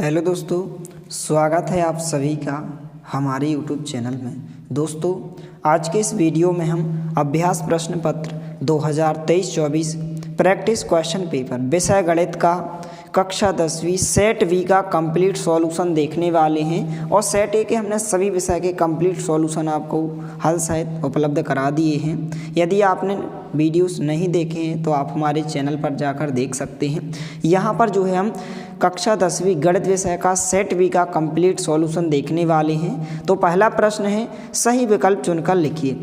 Hello दोस्तों, स्वागत है आप सभी का हमारे यूट्यूब चैनल में। दोस्तों, आज के इस वीडियो में हम अभ्यास प्रश्न पत्र 2023-24 प्रैक्टिस क्वेश्चन पेपर विषय गणित का कक्षा 10वीं सेट वी का कंप्लीट सॉल्यूशन देखने वाले हैं। और सेट ए के हमने सभी विषय के कंप्लीट सॉल्यूशन आपको हल सहित उपलब्ध करा दिए हैं। यदि आपने वीडियोस नहीं देखे हैं तो आप हमारे चैनल पर जाकर देख सकते हैं। यहाँ पर जो है हम कक्षा 10वीं गणित विषय का सेट वी का कंप्लीट सॉल्यूशन देखने वाले हैं। तो पहला प्रश्न है, सही विकल्प चुनकर लिखिए।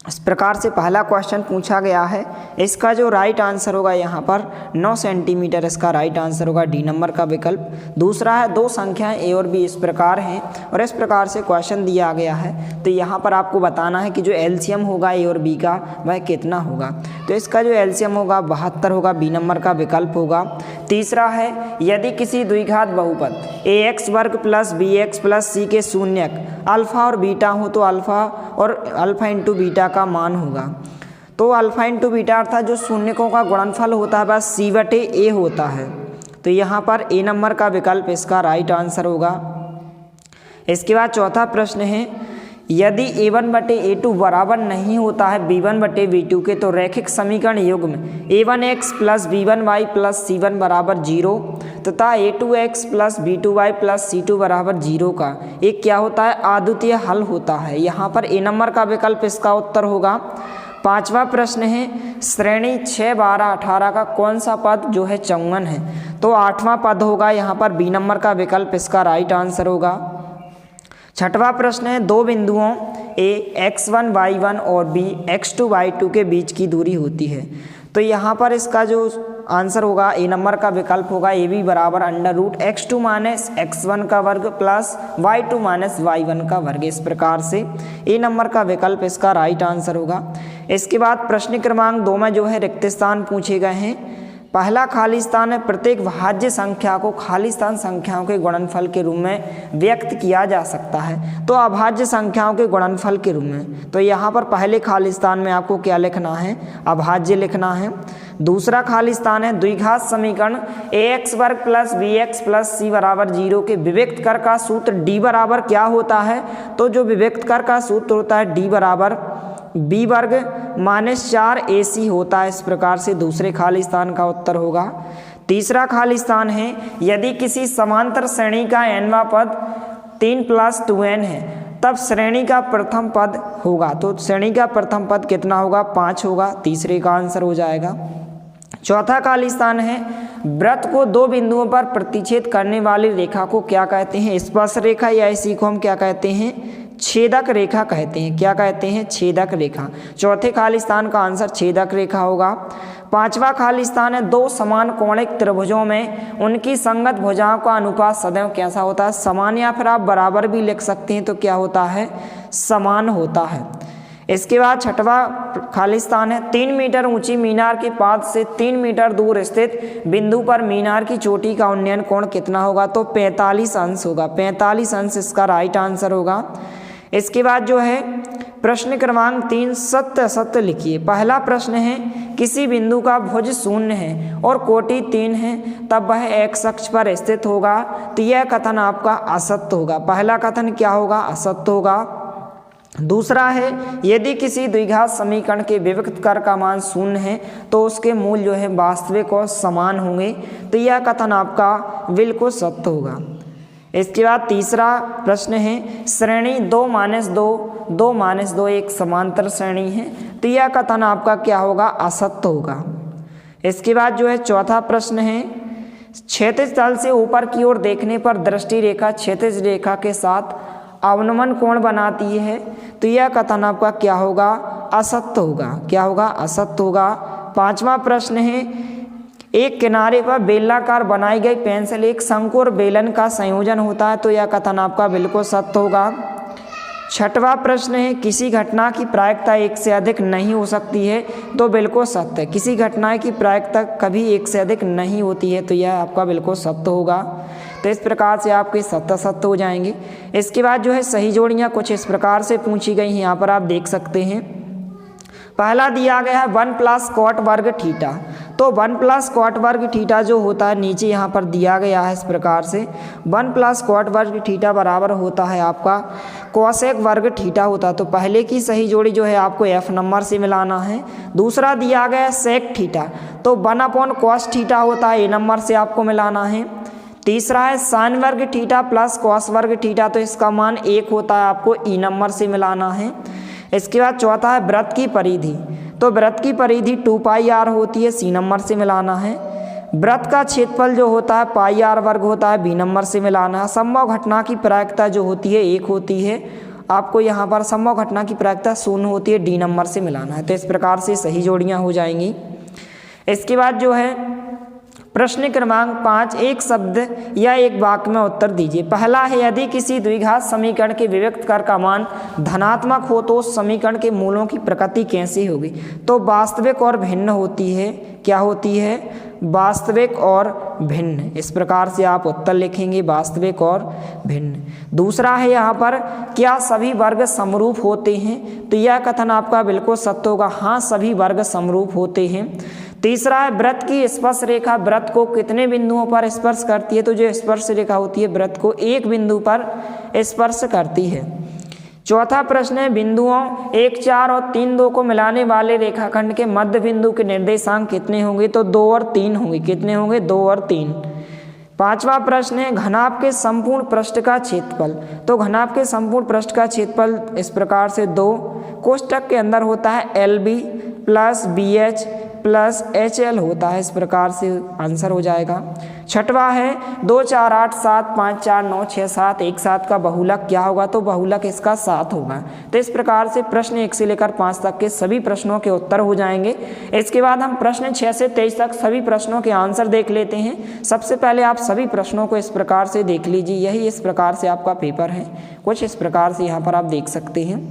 इस प्रकार से पहला क्वेश्चन पूछा गया है। इसका जो राइट आंसर होगा यहाँ पर 9 सेंटीमीटर इसका राइट आंसर होगा, डी नंबर का विकल्प। दूसरा है, दो संख्याएं ए और बी इस प्रकार हैं और इस प्रकार से क्वेश्चन दिया गया है। तो यहाँ पर आपको बताना है कि जो एलसीएम होगा ए और बी का वह कितना होगा। तो इसका जो एलसीएम होगा 72 होगा, बी नंबर का विकल्प होगा। तीसरा है, यदि किसी द्विघात बहुपद ax वर्ग प्लस bx प्लस c के शून्यक अल्फा और बीटा हो तो अल्फा और अल्फा इंटू बीटा का मान होगा। तो अल्फा इंटू बीटा अर्थात जो शून्यकों का गुणनफल होता है वह c/a होता है। तो यहाँ पर ए नंबर का विकल्प इसका राइट आंसर होगा। इसके बाद चौथा प्रश्न है, यदि a1/a2 बराबर नहीं होता है b1/b2 के तो रैखिक समीकरण युग्म a1x plus b1y plus c1 बराबर 0 तथा a2x plus b2y plus c2 बराबर 0 का एक क्या होता है, अद्वितीय हल होता है। यहाँ पर ए नंबर का विकल्प इसका उत्तर होगा। पांचवा प्रश्न है, श्रेणी 6, 12, 18 का कौन सा पद जो है 54 है। तो आठवां पद होगा यहाँ पर, बी नंबर का विकल्प इसका राइट आंसर होगा। छठवां प्रश्न है, दो बिंदुओं ए x1 y1 और b x2 y2 के बीच की दूरी होती है। तो यहाँ पर इसका जो आंसर होगा ए नंबर का विकल्प होगा, ए बी बराबर √x2 माइनस x1 का वर्ग प्लस y2 माइनस y1 का वर्ग। इस प्रकार से ए नंबर का विकल्प इसका राइट आंसर होगा। इसके बाद प्रश्न क्रमांक 2 में जो है रिक्त स्थान पूछे गए हैं। पहला खाली स्थान है, प्रत्येक भाज्य संख्या को खाली स्थान संख्याओं के गुणनफल के रूप में व्यक्त किया जा सकता है, तो अभाज्य संख्याओं के गुणनफल के रूप में। तो यहाँ पर पहले खाली स्थान में आपको क्या लिखना है, अभाज्य लिखना है। दूसरा खाली स्थान है, द्विघात समीकरण ax वर्ग प्लस bx प्लस c बराबर 0 के विविक्त कर का सूत्र d बराबर क्या होता है। तो जो विविक्त कर का सूत्र होता है d बराबर b वर्ग माइनस 4ac होता है। इस प्रकार से दूसरे खाली स्थान का उत्तर होगा। तीसरा खाली स्थान है, यदि किसी समांतर श्रेणी का nवां पद 3 + 2n है तब श्रेणी का प्रथम पद होगा। तो श्रेणी का प्रथम पद कितना होगा, 5 होगा। तीसरे का आंसर हो जाएगा। चौथा खाली स्थान है, वृत्त को दो बिंदुओं पर प्रतिच्छेद करने वाली रेखा को क्या कहते हैं, स्पर्श रेखा, या इसी को हम क्या कहते हैं, छेदक रेखा कहते हैं। क्या कहते हैं, छेदक रेखा। चौथे खाली स्थान का आंसर छेदक रेखा होगा। पांचवा खाली स्थान है, दो समान कोणिक त्रिभुजों में उनकी संगत भुजाओं का अनुपात सदैव कैसा होता है, समान, या फिर आप बराबर भी लिख सकते हैं। तो क्या होता है, समान होता है। इसके बाद छठवा खाली स्थान है, 3 मीटर ऊंची मीनार के पाद से 3 मीटर दूर स्थित बिंदु पर मीनार की चोटी का उन्नयन कोण कितना होगा। तो 45 अंश होगा। 45 अंश इसका राइट आंसर होगा। इसके बाद जो है प्रश्न क्रमांक 3, सत्य असत्य लिखिए। पहला प्रश्न है, किसी बिंदु का भुज 0 है और कोटि 3 है तब वह x अक्ष पर स्थित होगा। तो यह कथन आपका असत्य होगा। पहला कथन क्या होगा, असत्य होगा। दूसरा है, यदि किसी द्विघात समीकरण के विविक्त कर का मान 0 है तो उसके मूल जो है वास्तविक और समान होंगे। तो यह कथन आपका बिल्कुल सत्य होगा। इसके बाद तीसरा प्रश्न है, श्रेणी 2-2 एक समांतर श्रेणी है। तो यह कथन आपका क्या होगा, असत्य होगा। इसके बाद जो है चौथा प्रश्न है, क्षैतिज तल से ऊपर की ओर देखने पर दृष्टि रेखा क्षैतिज रेखा के साथ अवनमन कोण बनाती है। तो यह कथन आपका क्या होगा, असत्य होगा। क्या होगा, असत्य होगा। पांचवा प्रश्न है, एक किनारे पर बेलनाकार बनाई गई पेंसिल एक शंकु और बेलन का संयोजन होता है। तो यह कथन आपका बिल्कुल सत्य होगा। छठवां प्रश्न है, किसी घटना की प्रायिकता एक से अधिक नहीं हो सकती है। तो बिल्कुल सत्य है, किसी घटना की प्रायिकता कभी एक से अधिक नहीं होती है। तो यह आपका बिल्कुल सत्य होगा। तो इस प्रकार से आपके सत्य हो जाएंगे। इसके बाद जो है सही जोड़ियाँ कुछ इस प्रकार से पूछी गई हैं, यहाँ पर आप देख सकते हैं। पहला दिया गया है 1 + cot वर्ग थीटा। तो 1 प्लस कॉट वर्ग थीटा जो होता है नीचे यहाँ पर दिया गया है इस प्रकार से 1 प्लस कॉट वर्ग थीटा बराबर होता है आपका कोसेक वर्ग थीटा होता है। तो पहले की सही जोड़ी जो है आपको एफ नंबर से मिलाना है। दूसरा दिया गया है सेक थीटा, तो 1 अपॉन कॉस थीटा होता है, ए नंबर से आपको मिलाना है। तीसरा है साइन वर्ग थीटा प्लस कॉस वर्ग थीटा, तो इसका मान 1 होता है, आपको ई नंबर से मिलाना है। इसके बाद चौथा है वृत्त की परिधि, तो वृत्त की परिधि 2 पाई आर होती है, सी नंबर से मिलाना है। वृत्त का क्षेत्रफल जो होता है पाई आर वर्ग होता है, बी नंबर से मिलाना है। संभव घटना की प्रायिकता जो होती है 1 होती है, आपको यहाँ पर संभव घटना की प्रायिकता 0 होती है, डी नंबर से मिलाना है। तो इस प्रकार से सही जोड़ियाँ हो जाएंगी। इसके बाद जो है प्रश्न क्रमांक 5, एक शब्द या एक वाक्य में उत्तर दीजिए। पहला है यदि किसी द्विघात समीकरण के विविक्त कर का मान धनात्मक हो तो उस समीकरण के मूलों की प्रकृति कैसी होगी? तो वास्तविक और भिन्न होती है। क्या होती है? वास्तविक और भिन्न। इस प्रकार से आप उत्तर लिखेंगे, वास्तविक और भिन्न। दूसरा है यहाँ पर क्या सभी वर्ग समरूप होते हैं? तो यह कथन आपका बिल्कुल सत्य होगा, हाँ सभी वर्ग समरूप होते हैं। तीसरा है वृत्त की स्पर्श रेखा वृत्त को कितने बिंदुओं पर स्पर्श करती है? तो जो स्पर्श रेखा होती है वृत्त को एक बिंदु पर स्पर्श करती है। चौथा प्रश्न है बिंदुओं 1, 4 और 3, 2 को मिलाने वाले रेखाखंड के मध्य बिंदु के निर्देशांक कितने होंगे? तो 2 और 3 होंगे। कितने होंगे? 2 और 3। पांचवा प्रश्न है घनाभ के संपूर्ण पृष्ठ का क्षेत्रफल, तो घनाभ के संपूर्ण पृष्ठ का क्षेत्रफल इस प्रकार से 2 कोष्ठक के अंदर होता है LB plus BH plus HL होता है। इस प्रकार से आंसर हो जाएगा। छठवा है 2, 4, 8, 7, 5, 4, 9, 6, 7, 1, 7 का बहुलक क्या होगा? तो बहुलक इसका 7 होगा। तो इस प्रकार से प्रश्न 1 से लेकर 5 तक के सभी प्रश्नों के उत्तर हो जाएंगे। इसके बाद हम प्रश्न 6 से 23 तक सभी प्रश्नों के आंसर देख लेते हैं। सबसे पहले आप सभी प्रश्नों को इस प्रकार से देख लीजिए। यही इस प्रकार से आपका पेपर है। कुछ इस प्रकार से यहाँ पर आप देख सकते हैं।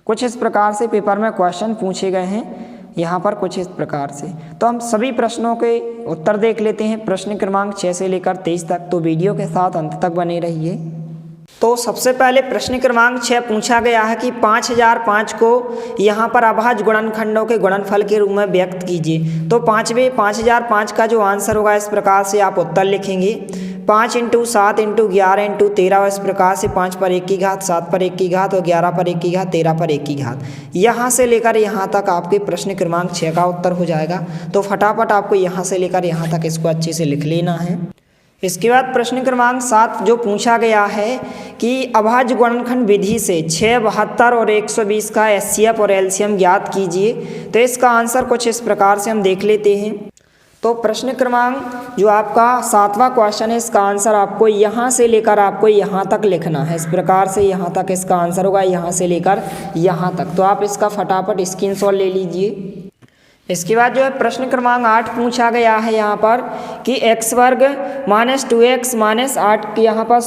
कुछ इस प्रकार से पेपर में क्वेश्चन पूछे गए हैं यहाँ पर, कुछ इस प्रकार से। तो हम सभी प्रश्नों के उत्तर देख लेते हैं, प्रश्न क्रमांक 6 से लेकर 23 तक। तो वीडियो के साथ अंत तक बने रहिए। तो सबसे पहले प्रश्न क्रमांक 6 पूछा गया है कि 5005 को यहाँ पर अभाज्य गुणनखंडों के गुणनफल के रूप में व्यक्त कीजिए। तो 5005 का जो आंसर होगा इस प्रकार से आप उत्तर लिखेंगे। 5 × 7 × 11 × 13, इस प्रकार से 5 पर 1 की घात, 7 पर 1 की घात और 11 पर 1 की घात, 13 पर 1 की घात। यहाँ से लेकर यहाँ तक आपके प्रश्न क्रमांक 6 का उत्तर हो जाएगा। तो फटाफट आपको यहाँ से लेकर यहाँ तक इसको अच्छे से लिख लेना है। इसके बाद प्रश्न क्रमांक 7 जो पूछा गया है कि अभाज्य गुणनखंड विधि से 6, 72 और 120 का HCF और LCM ज्ञात कीजिए। तो इसका आंसर कुछ इस प्रकार से हम देख लेते हैं। तो प्रश्न क्रमांक जो आपका 7वां क्वेश्चन है, इसका आंसर आपको यहाँ से लेकर आपको यहाँ तक लिखना है। इस प्रकार से यहाँ तक इसका आंसर होगा, यहाँ से लेकर यहाँ तक। तो आप इसका फटाफट स्क्रीनशॉट ले लीजिए। इसके बाद जो है प्रश्न क्रमांक 8 पूछा गया है यहाँ पर कि x वर्ग माइनस 2x माइनस 8 यहाँ पर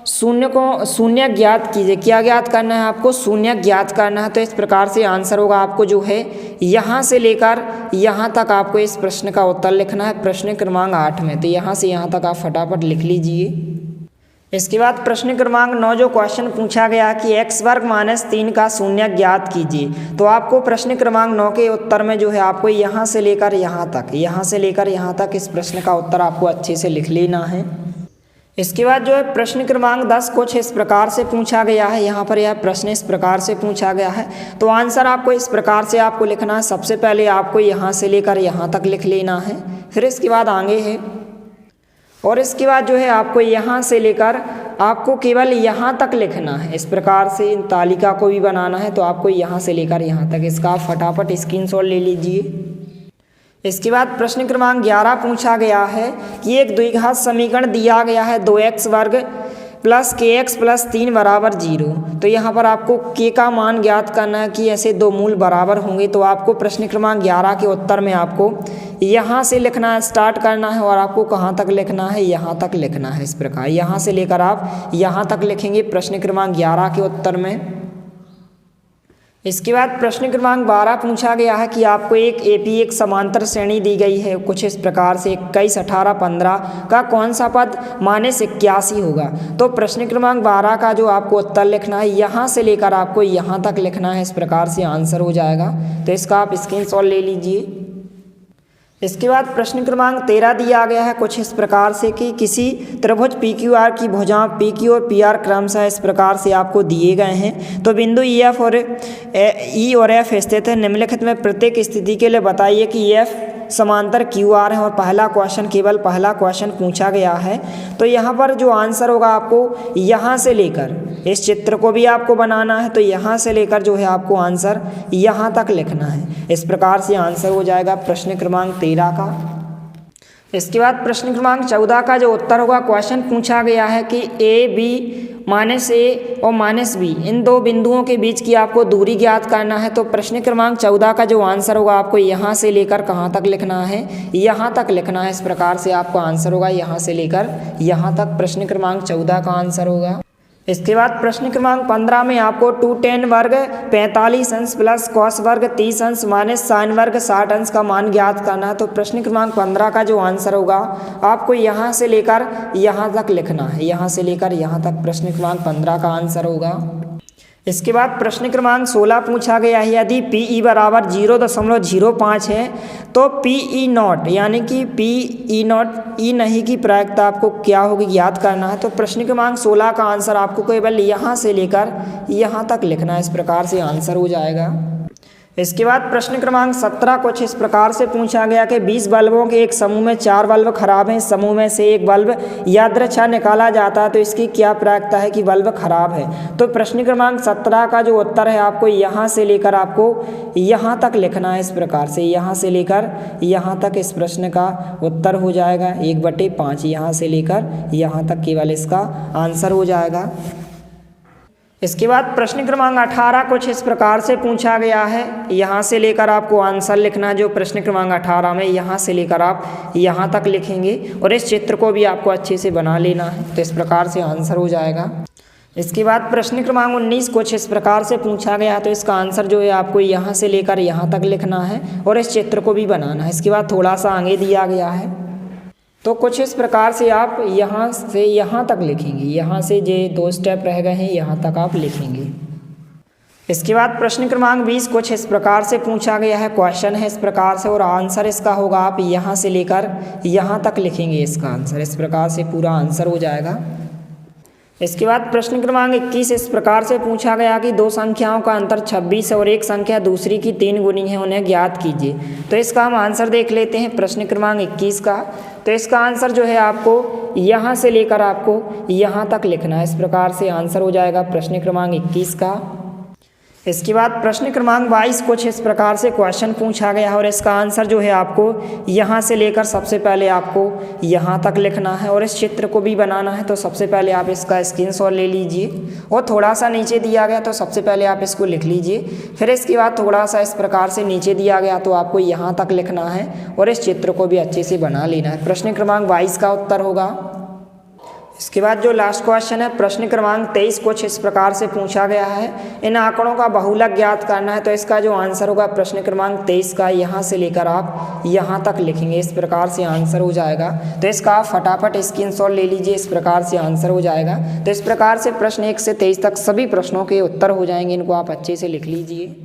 शून्य ज्ञात कीजिए। क्या ज्ञात करना है आपको? शून्य ज्ञात करना है। तो इस प्रकार से आंसर होगा आपको जो है यहाँ से लेकर यहाँ तक आपको इस प्रश्न का उत्तर लिखना है प्रश्न क्रमांक 8 में। तो यहाँ से यहाँ तक आप फटाफट लिख लीजिए। इसके बाद प्रश्न क्रमांक 9 जो क्वेश्चन पूछा गया कि x वर्ग माइनस 3 का शून्य ज्ञात कीजिए। तो आपको प्रश्न क्रमांक 9 के उत्तर में जो है आपको यहाँ से लेकर यहाँ तक इस प्रश्न का उत्तर आपको अच्छे से लिख लेना है। इसके बाद जो है प्रश्न क्रमांक 10 कुछ इस प्रकार से पूछा गया है। यहाँ पर यह प्रश्न इस प्रकार से पूछा गया है। तो आंसर आपको इस प्रकार से आपको लिखना है। सबसे पहले आपको यहाँ से लेकर यहाँ तक लिख लेना है, फिर इसके बाद आगे है और इसके बाद जो है आपको यहाँ से लेकर आपको केवल यहाँ तक लिखना है। इस प्रकार से इन तालिका को भी बनाना है। तो आपको यहाँ से लेकर यहाँ तक इसका आप फटाफट स्क्रीनशॉट ले लीजिए। इसके बाद प्रश्न क्रमांक 11 पूछा गया है कि एक द्विघात समीकरण दिया गया है 2x वर्ग प्लस kx प्लस 3 बराबर 0। तो यहाँ पर आपको k का मान ज्ञात करना है कि ऐसे दो मूल बराबर होंगे। तो आपको प्रश्न क्रमांक 11 के उत्तर में आपको यहाँ से लिखना है, स्टार्ट करना है और आपको कहाँ तक लिखना है? यहाँ तक लिखना है। इस प्रकार यहाँ से लेकर आप यहाँ तक लिखेंगे प्रश्न क्रमांक 11 के उत्तर में। इसके बाद प्रश्न क्रमांक 12 पूछा गया है कि आपको एक AP एक समांतर श्रेणी दी गई है कुछ इस प्रकार से 21, 18, 15 का कौन सा पद -81 होगा। तो प्रश्न क्रमांक 12 का जो आपको उत्तर लिखना है यहाँ से लेकर आपको यहाँ तक लिखना है। इस प्रकार से आंसर हो जाएगा। तो इसका आप स्क्रीनशॉट ले लीजिए। इसके बाद प्रश्न क्रमांक 13 दिया गया है कुछ इस प्रकार से कि किसी त्रिभुज PQR की भुजाओं PQ और PR क्रमशः इस प्रकार से आपको दिए गए हैं। तो बिंदु EF और E और F स्थित है। निम्नलिखित में प्रत्येक स्थिति के लिए बताइए कि F समांतर QR है। और पहला क्वेश्चन, केवल पहला क्वेश्चन पूछा गया है। तो यहाँ पर जो आंसर होगा आपको यहाँ से लेकर, इस चित्र को भी आपको बनाना है, तो यहाँ से लेकर जो है आपको आंसर यहाँ तक लिखना है। इस प्रकार से आंसर हो जाएगा प्रश्न क्रमांक 13 का। इसके बाद प्रश्न क्रमांक 14 का जो उत्तर होगा, क्वेश्चन पूछा गया है कि AB -A और -B इन दो बिंदुओं के बीच की आपको दूरी ज्ञात करना है। तो प्रश्न क्रमांक 14 का जो आंसर होगा आपको यहाँ से लेकर कहाँ तक लिखना है, यहाँ तक लिखना है। इस प्रकार से आपका आंसर होगा यहाँ से लेकर यहाँ तक प्रश्न क्रमांक 14 का आंसर होगा। इसके बाद प्रश्न क्रमांक 15 में आपको 2tan वर्ग 45 अंश प्लस cos वर्ग 30 अंश माइनस sin वर्ग 60 अंश का मान ज्ञात करना है। तो प्रश्न क्रमांक 15 का जो आंसर होगा आपको यहाँ से लेकर यहाँ तक लिखना है, यहाँ से लेकर यहाँ तक प्रश्न क्रमांक 15 का आंसर होगा। इसके बाद प्रश्न क्रमांक 16 पूछा गया है, यदि PE बराबर 0.05 है तो PE नॉट यानी कि PE नॉट E नहीं की प्रायिकता आपको क्या होगी ज्ञात करना है। तो प्रश्न क्रमांक 16 का आंसर आपको केवल यहाँ से लेकर यहाँ तक लिखना है। इस प्रकार से आंसर हो जाएगा। इसके बाद प्रश्न क्रमांक 17 कुछ इस प्रकार से पूछा गया कि 20 बल्बों के एक समूह में 4 बल्ब खराब हैं। इस समूह में से एक बल्ब यादृच्छा निकाला जाता है तो इसकी क्या प्रायिकता है कि बल्ब खराब है। तो प्रश्न क्रमांक 17 का जो उत्तर है आपको यहाँ से लेकर आपको यहाँ तक लिखना है। इस प्रकार से यहाँ से लेकर यहाँ तक इस प्रश्न का उत्तर हो जाएगा 1/5। यहाँ से लेकर यहाँ तक केवल इसका आंसर हो जाएगा। इसके बाद प्रश्न क्रमांक 18 कुछ इस प्रकार से पूछा गया है, यहाँ से लेकर आपको आंसर लिखना है। जो प्रश्न क्रमांक 18 में यहाँ से लेकर आप यहाँ तक लिखेंगे और इस चित्र को भी आपको अच्छे से बना लेना है। तो इस प्रकार से आंसर हो जाएगा। इसके बाद प्रश्न क्रमांक 19 कुछ इस प्रकार से पूछा गया है, तो इसका आंसर जो है आपको यहाँ से लेकर यहाँ तक लिखना है और इस चित्र को भी बनाना है। इसके बाद थोड़ा सा आगे दिया गया है, तो कुछ इस प्रकार से आप यहाँ से यहाँ तक लिखेंगे। यहाँ से जो 2 स्टेप रह गए हैं यहाँ तक आप लिखेंगे। इसके बाद प्रश्न क्रमांक 20 कुछ इस प्रकार से पूछा गया है, क्वेश्चन है इस प्रकार से और आंसर इसका होगा आप यहाँ से लेकर यहाँ तक लिखेंगे इसका आंसर। इस प्रकार से पूरा आंसर हो जाएगा। इसके बाद प्रश्न क्रमांक 21 इस प्रकार से पूछा गया कि 2 संख्याओं का अंतर 26 है और एक संख्या दूसरी की 3 गुनी है, उन्हें ज्ञात कीजिए। तो इसका हम आंसर देख लेते हैं प्रश्न क्रमांक 21 का। तो इसका आंसर जो है आपको यहाँ से लेकर आपको यहाँ तक लिखना है। इस प्रकार से आंसर हो जाएगा प्रश्न क्रमांक 21 का। इसके बाद प्रश्न क्रमांक 22 कुछ इस प्रकार से क्वेश्चन पूछा गया है और इसका आंसर जो है आपको यहाँ से लेकर सबसे पहले आपको यहाँ तक लिखना है और इस चित्र को भी बनाना है। तो सबसे पहले आप इसका स्क्रीनशॉट ले लीजिए और थोड़ा सा नीचे दिया गया तो सबसे पहले आप इसको लिख लीजिए। फिर इसके बाद थोड़ा सा इस प्रकार से नीचे दिया गया तो आपको यहाँ तक लिखना है और इस चित्र को भी अच्छे से बना लेना है। प्रश्न क्रमांक 22 का उत्तर होगा। इसके बाद जो लास्ट क्वेश्चन है प्रश्न क्रमांक 23 कुछ इस प्रकार से पूछा गया है, इन आंकड़ों का बहुलक ज्ञात करना है। तो इसका जो आंसर होगा प्रश्न क्रमांक 23 का यहाँ से लेकर आप यहाँ तक लिखेंगे। इस प्रकार से आंसर हो जाएगा। तो इसका आप फटाफट स्क्रीनशॉट ले लीजिए। इस प्रकार से आंसर हो जाएगा। तो इस प्रकार से प्रश्न 1 से 23 तक सभी प्रश्नों के उत्तर हो जाएंगे। इनको आप अच्छे से लिख लीजिए।